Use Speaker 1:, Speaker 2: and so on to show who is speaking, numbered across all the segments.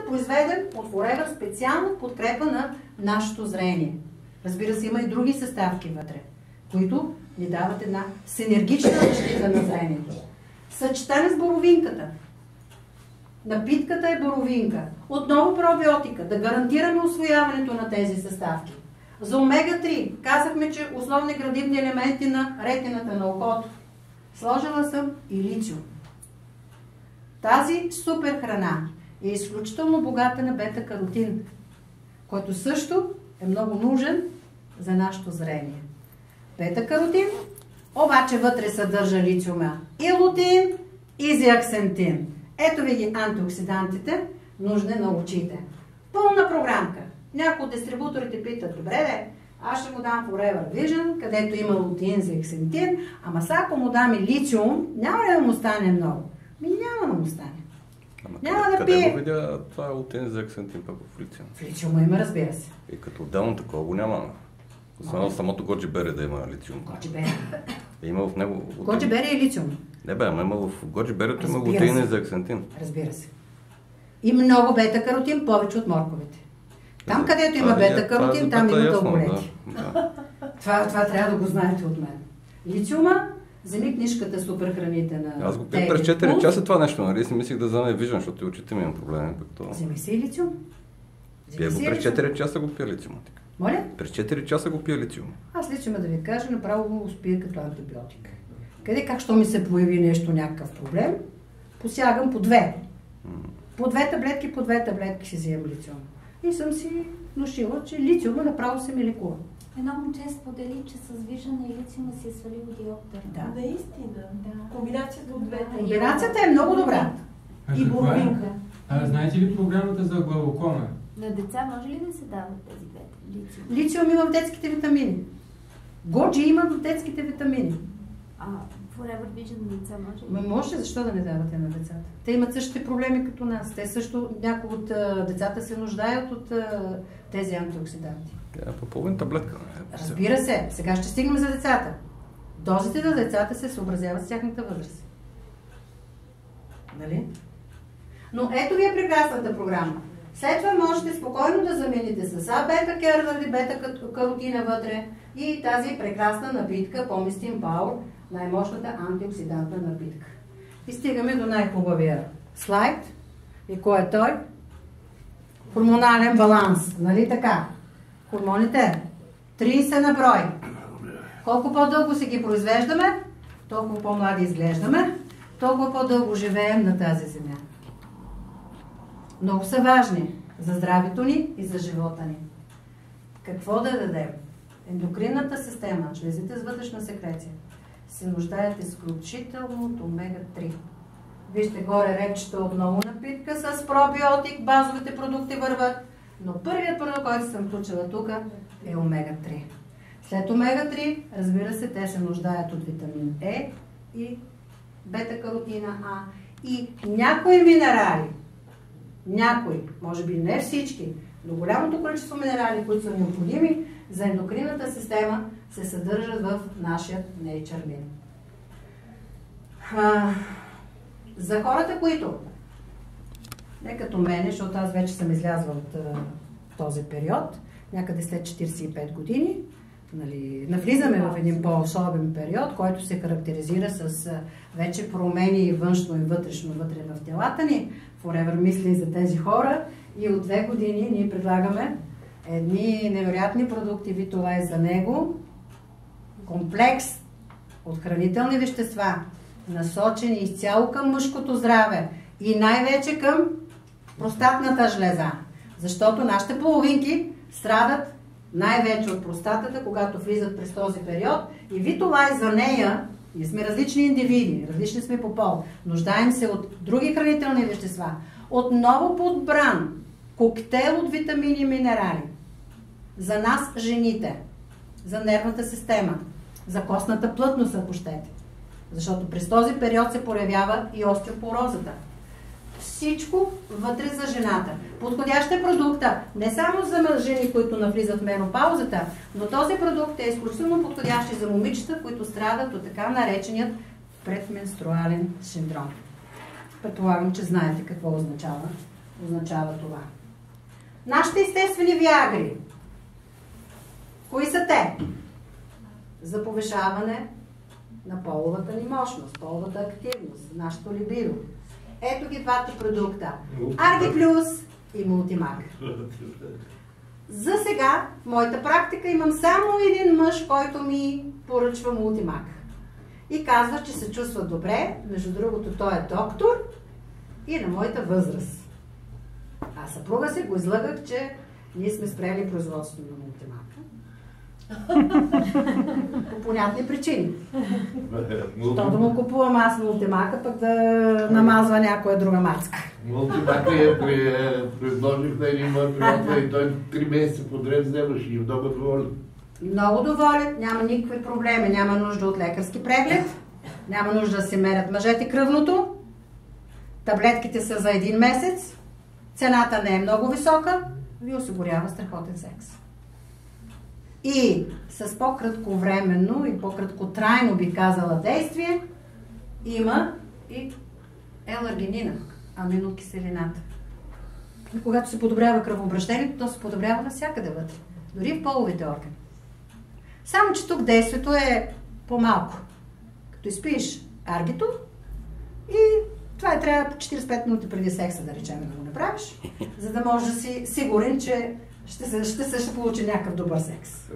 Speaker 1: произведен от Forever специално в подкрепа на нашето зрение. Разбира се, има и други съставки вътре, които ни дават една синергична защита на зрението. Съчетане с боровинката. Напитката е боровинка. Отново пробиотика, да гарантираме усвояването на тези съставки. За омега-3 казахме, че основни градивни елементи на ретината на окото. Сложила съм и литиум. Тази супер храна е изключително богата на бета-каротин, който също е много нужен за нашето зрение. Бета-каротин, обаче вътре съдържа литиума и лутеин, и зеаксантин. Ето ви ги антиоксидантите, нужни на очите. Пълна програмка. Някои от дистрибуторите питат, добре де, аз ще му дам Forever Vision, където има лутеин, зеаксантин, ама сега ако му дам и литиум, няма ли да му стане много? Няма да му стане. Няма да пие.
Speaker 2: Къде го видя това лутеин, зеаксантин пък в литиум?
Speaker 1: В литиума има, разбира се.
Speaker 2: И като отделно такова го няма. Освен самото Годжи Бери да има литиум.
Speaker 1: Годжи Бери.
Speaker 2: Има в него...
Speaker 1: Годжи Бери е литиум.
Speaker 2: Не бе, ама има в Годжи Берито има лутеин и зеаксантин.
Speaker 1: Разбира се. И много бета-каротин, повече от морковите. Там, където има бета-каротин, там има дълголети. Това трябва да го знаете от мен. Литиума, вземи книжката Супер храните на...
Speaker 2: Аз го пия през 4 часа това нещо, нали? Си мислих да взема и Vision, защото и очите ми имам проблеми.
Speaker 1: Вземи си и литиум.
Speaker 2: Пия го през 4 часа го пия литиума.
Speaker 1: Моля?
Speaker 2: През 4 часа го пия литиум.
Speaker 1: Аз литиума да ви кажа, направо го успия като антибиотик. Къде как, що ми се появи нещо, някакъв проблем, посягам по 2. По 2 таблетки си вземам литиум. И съм си внушила, че литиума направо се ми лекува.
Speaker 3: Едно момче сподели, че с Vision и литиума си е свалил диоптер.
Speaker 1: Да.
Speaker 4: Наистина. Да. Комбинацията от двете.
Speaker 1: Комбинацията е много добра.
Speaker 4: И боровинка.
Speaker 5: Знаете ли програмата за главокома?
Speaker 3: На деца може ли да се дават тези двете? Литиум?
Speaker 1: Литиум има в детските витамини. Годжи има в детските витамини.
Speaker 3: Forever Vision на деца може ли?
Speaker 1: Може, защо да не давате на децата? Те имат същите проблеми като нас. Те също, някои от децата се нуждаят от тези антиоксиданти.
Speaker 2: По половин таблетка.
Speaker 1: Разбира се, сега ще стигнем за децата. Дозите на децата се съобразяват с тяхната възраст. Нали? Но ето ви е прекрасната програма. След това можете спокойно да замените с бета-кервърди, бета-каротина вътре и тази прекрасна напитка Поместим Power, най-мощната антиоксидантна напитка. И стигаме до най-хубавия слайд. И кой е той? Хормонален баланс. Нали така? Хормоните 30 на брой. Колко по-дълго си ги произвеждаме, толкова по-млади изглеждаме, толкова по-дълго живеем на тази земя. Много са важни за здравето ни и за живота ни. Какво да дадем? Ендокринната система, жлезите с вътрешна секреция, се нуждаят изключително от омега-3. Вижте горе речето отново напитка с пробиотик, базовите продукти върват, но първият продукт, който съм включила тук, е омега-3. След омега-3, разбира се, те се нуждаят от витамин Е и бета-каротина А и някои минерали. Някои, може би не всички, но голямото количество минерали, които са необходими за ендокринната система, се съдържат в нашия Nature Min. За хората, които не като мене, защото аз вече съм излязла от този период, някъде след 45 години, нали, навлизаме в един по-особен период, който се характеризира с вече промени външно и вътрешно вътре в телата ни. Forever мисли за тези хора и от 2 години ние предлагаме едни невероятни продукти Vitalize за него, комплекс от хранителни вещества, насочени изцяло към мъжкото здраве и най-вече към простатната жлеза. Защото нашите половинки страдат най-вече от простатата, когато влизат през този период и Vitalize за нея, ние сме различни индивиди, различни сме по пол, нуждаем се от други хранителни вещества, от ново подбран коктейл от витамини и минерали. За нас, жените, за нервната система, за костната плътност, ако щете. Защото през този период се проявява и остеопорозата. Всичко вътре за жената. Подходящ е продукта не само за жени, които навлизат в менопаузата, но този продукт е изключително подходящ и за момичета, които страдат от така нареченият предменструален синдром. Предполагам, че знаете какво означава означава това. Нашите естествени виагри. Кои са те? За повишаване на половата ни мощност, половата активност, нашето либидо. Ето ги двата продукта. Арги Плюс и Мултимаг. За сега, в моята практика, имам само един мъж, който ми поръчва Мултимаг. И казва, че се чувства добре. Между другото, той е доктор и на моята възраст. А съпруга си го излъгах, че ние сме спрели производството на Мултимаг. По понятни причини. Що да му купувам аз Мултимака, пък да намазва някоя друга мацка.
Speaker 6: Мултимака я предложих на един мой приятел и той 3 месеца подред вземаше и много доволен.
Speaker 1: Много доволен, няма никакви проблеми, няма нужда от лекарски преглед, няма нужда да се мерят мъжете кръвното, таблетките са за 1 месец, цената не е много висока, ви осигурява страхотен секс. И с по-кратковременно и по-краткотрайно, би казала, действие, има и еларгинина, аминокиселината. И когато се подобрява кръвообращението, то се подобрява навсякъде вътре, дори в половите органи. Само че тук действието е по-малко. Като изпиеш аргито и това трябва 45 минути преди секса, да речем, да го направиш, за да можеш да си сигурен, че ще получи някакъв добър секс.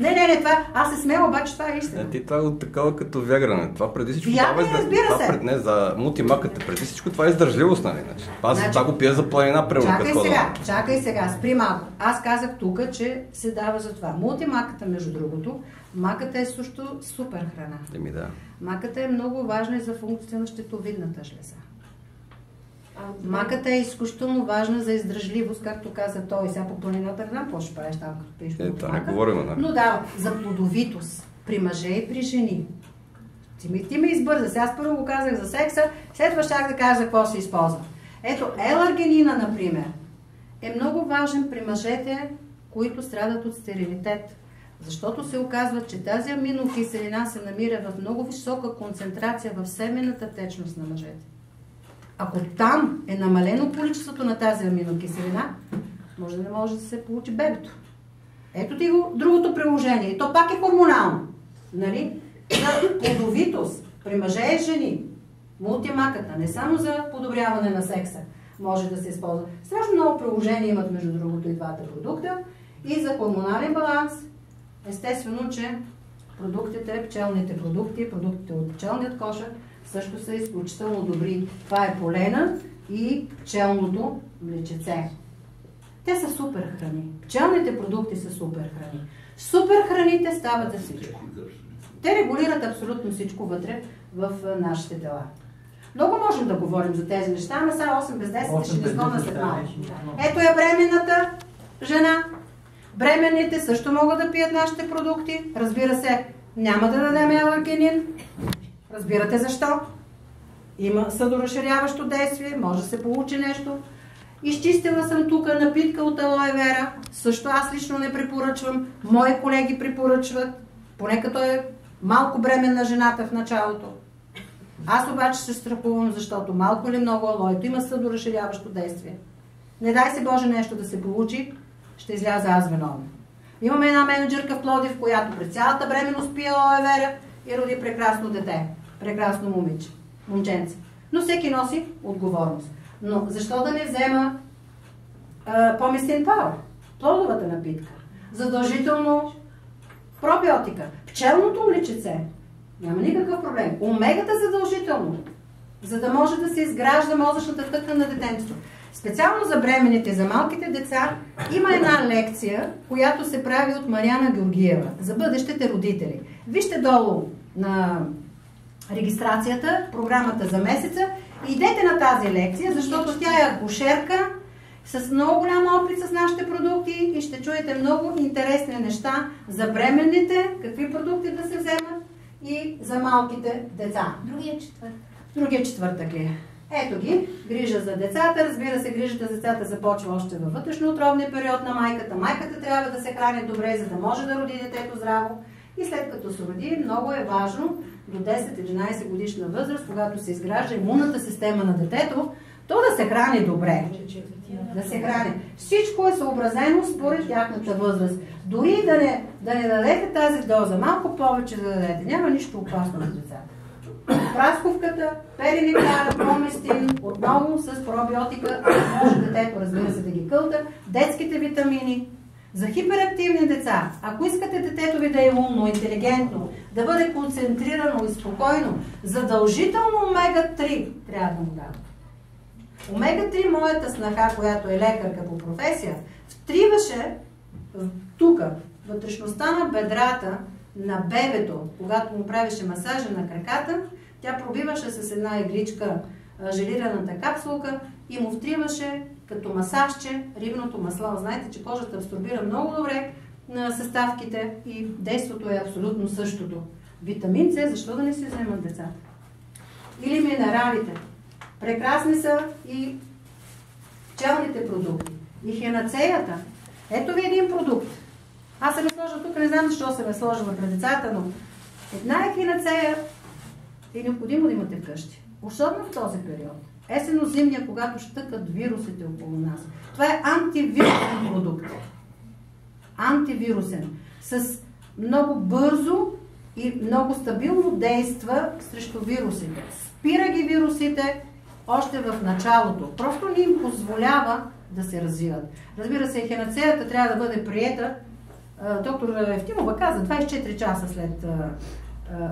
Speaker 1: Не, това, аз се смея, обаче това е истина.
Speaker 2: Ти това е такава като вягране. Това преди всичко...
Speaker 1: Разбира се.
Speaker 2: Не, за мултимаката преди всичко това е издържливост, нали? Аз това го пия за планина, примерно.
Speaker 1: Чакай сега, спри малко. Аз казах тук, че се дава за това. Мултимаката, между другото, маката е също супер храна.
Speaker 2: Да.
Speaker 1: Маката е много важна и за функция на щитовидната жлеза. Маката е изключително важна за издръжливост, както каза той. Сега по планината не знам какво ще правиш там, като пиеш
Speaker 2: това не говорим, да.
Speaker 1: Но да, за плодовитост при мъже и при жени. Ти ме избърза. Сега аз първо го казах за секса, след това щях да кажа за какво се използва. Ето, еларгинина, например, е много важен при мъжете, които страдат от стерилитет. Защото се оказва, че тази аминокиселина се намира в много висока концентрация в семенната течност на мъжете. Ако там е намалено количеството на тази аминокиселина, може да не може да се получи бебето. Ето ти го другото приложение. И то пак е хормонално. Нали? За плодовитост при мъже и жени. Мултимаката, не само за подобряване на секса, може да се използва. Страшно много приложения имат, между другото, и двата продукта. И за хормонален баланс, естествено, че продуктите, пчелните продукти, продуктите от пчелният кошер, също са изключително добри. Това е полена и пчелното млечеце. Те са супер храни. Пчелните продукти са супер храни. Супер храните стават за всичко. Те регулират абсолютно всичко вътре в нашите тела. Много можем да говорим за тези неща, ама сега 8 без 10 ще не спомня след малко. Ето я бременната жена. Бременните също могат да пият нашите продукти. Разбира се, няма да дадем еларгинин. Разбирате защо? Има съдоразширяващо действие, може да се получи нещо. Изчистила съм тук напитка от алоe вера. Също аз лично не препоръчвам. Мои колеги препоръчват. Поне като е малко бременна жената в началото. Аз обаче се страхувам, защото малко или много алоето има съдоразширяващо действие. Не дай се Боже нещо да се получи, ще изляза аз виновна. Имаме една менеджерка в Пловдив, която през цялата бременност пие алоe вера и роди прекрасно дете. Прекрасно момченце. Но всеки носи отговорност. Но защо да не взема поместен пауър? Плодовата напитка. Задължително пробиотика. Пчелното млечеце. Няма никакъв проблем. Омегата задължително. За да може да се изгражда мозъчната тъкан на детенството. Специално за бременните и за малките деца има една лекция, която се прави от Мариана Георгиева за бъдещите родители. Вижте долу на регистрацията, програмата за месеца. Идете на тази лекция, защото тя е акушерка с много голям опит с нашите продукти и ще чуете много интересни неща за бременните, какви продукти да се вземат и за малките деца. Другия четвъртък ли? Ето ги, грижа за децата. Разбира се, грижата за децата започва още във вътрешно-утробния период на майката. Майката трябва да се храни добре, за да може да роди детето здраво. И след като се роди, много е важно до 10-11 годишна възраст, когато се изгражда имунната система на детето, То да се храни добре. Да се храни. Всичко е съобразено според тяхната възраст. Дори да не дадете тази доза, малко повече да дадете. Няма нищо опасно за децата. Прасковката, перинектара, проместин, отново с пробиотика, ако може детето, разбира се, да ги кълта, детските витамини. За хиперактивни деца, ако искате детето ви да е умно, интелигентно, да бъде концентрирано и спокойно, задължително омега-3 трябва да му дадете. Омега-3, моята снаха, която е лекарка по професия, втриваше тук, вътрешността на бедрата на бебето, когато му правеше масажа на краката, тя пробиваше с една игличка желираната капсулка и му втриваше като масажче рибното масло. Знаете, че кожата абсорбира много добре на съставките и действото е абсолютно същото. Витамин С, защо да не си вземат децата? Или минералите. Прекрасни са и пчелните продукти. И хинацеята. Ето ви един продукт. Аз съм я сложила тук, не знам защо съм я сложила пред децата, но една хинацея е необходимо да имате вкъщи. Особено в този период. Есенно-зимния, когато щъкат вирусите около нас. Това е антивирусен продукт. Антивирусен. С много бързо и много стабилно действа срещу вирусите. Спира ги вирусите още в началото. Просто не им позволява да се развиват. Разбира се, хинацеята трябва да бъде приета. Доктор Евтимова каза 24 часа след...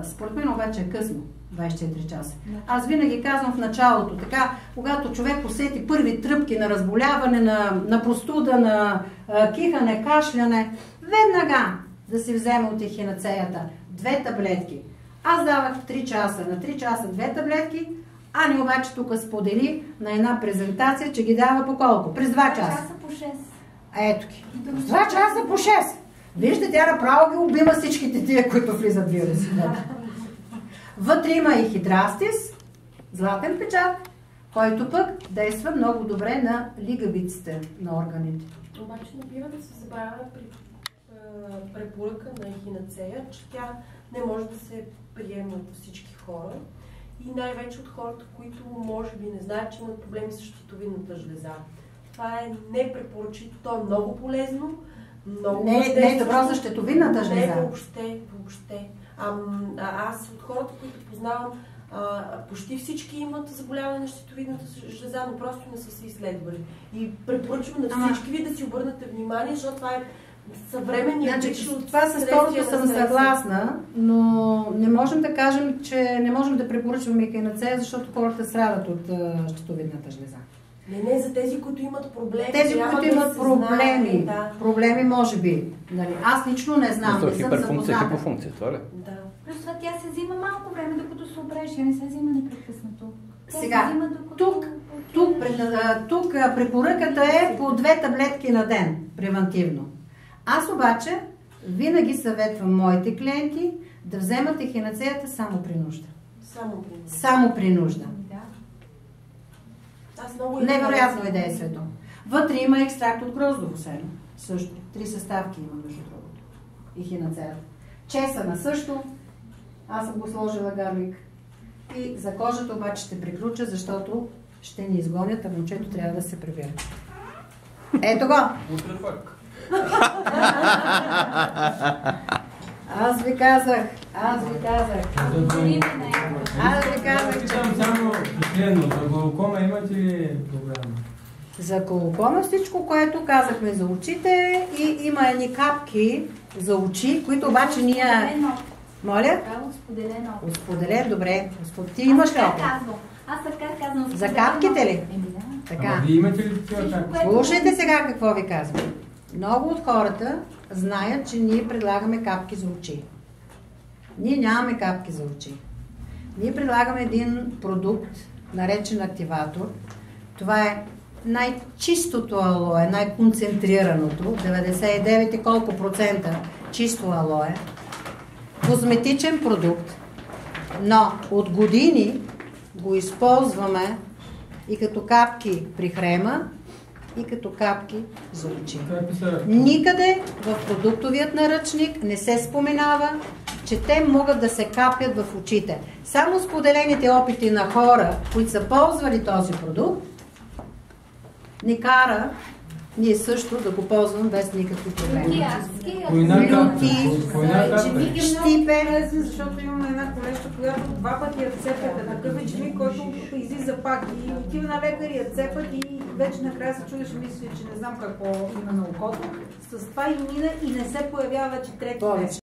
Speaker 1: Според мен обаче е късно. 24 часа. Аз винаги казвам в началото, така, когато човек усети първи тръпки на разболяване, на простуда, на кихане, кашляне, веднага да си вземе от ехинацеята 2 таблетки. Аз давах 3 часа, на 3 часа 2 таблетки, Ани обаче тук сподели на една презентация, че ги дава по колко? През 2 часа.
Speaker 3: 2 часа по 6.
Speaker 1: Ето ги. 2 часа по 6. Вижте, тя направо ги убива всичките тия, които влизат вируси. Вътре има и хидрастис, златен печат, който пък действа много добре на лигавиците на органите.
Speaker 4: Обаче не бива да се забравя при препоръка на ехинацея, че тя не може да се приема от всички хора и най-вече от хората, които може би не знаят, че имат проблеми с щитовидната жлеза. Това е непрепоръчително, то е много полезно, много
Speaker 1: не е добро за щитовидната жлеза.
Speaker 4: Не, въобще. Аз от хората, които познавам, почти всички имат заболяване на щитовидната жлеза, но просто не са се изследвали. И препоръчвам на всички ви да си обърнете внимание, защото това е съвременният
Speaker 1: значи, това с второто съм съгласна, но не можем да кажем, че не можем да препоръчваме ехинацея, защото хората страдат от щитовидната жлеза.
Speaker 4: Не, за тези, които имат проблеми.
Speaker 1: Тези, които имат проблеми. Да. Проблеми, може би. Нали? Аз лично не знам.
Speaker 2: Не хиперфункция, хипофункция, това ли?
Speaker 3: Да. Плюс това тя се взима малко време, докато се обрежи, не се взима непрекъснато.
Speaker 1: Сега, тук препоръката е по 2 таблетки на ден, превентивно. Аз обаче винаги съветвам моите клиенти да вземат ехинацеята само при нужда. Само при нужда. Невероятно е действието. Вътре има екстракт от гроздово сено. Също. 3 съставки има, между другото. Ехинацеята. Чесъна също. Аз съм го сложила гарлик. И за кожата обаче ще приключа, защото ще ни изгонят, а момчето трябва да се прибира. Ето го! Аз ви казах, че...
Speaker 5: Само последно, за глаукома имате ли програма?
Speaker 1: За глаукома всичко, което казахме за очите и има едни капки за очи, които обаче ние... Моля? Споделен, добре. Ти имаш ли опит?
Speaker 3: Аз така казвам.
Speaker 1: За капките ли? Така.
Speaker 5: Вие имате ли такива капки?
Speaker 1: Слушайте сега какво ви казвам. Много от хората знаят, че ние предлагаме капки за очи. Ние нямаме капки за очи. Ние предлагаме един продукт, наречен активатор. Това е най-чистото алое, най-концентрираното, 99 и колко процента чисто алое, козметичен продукт, но от години го използваме и като капки при хрема, и като капки за очи. Никъде в продуктовият наръчник не се споменава, че те могат да се капят в очите. Само споделените опити на хора, които са ползвали този продукт, ни кара ние също да го ползвам без никакви проблеми.
Speaker 7: Щипе, защото имаме една колежка, която 2 пъти я цепят. Такъв ечемик, който излиза пак и отива на лекар и я цепат и вече накрая се чудеше, мисля, че не знам какво има на окото. С това и мина и не се появява вече трети месец.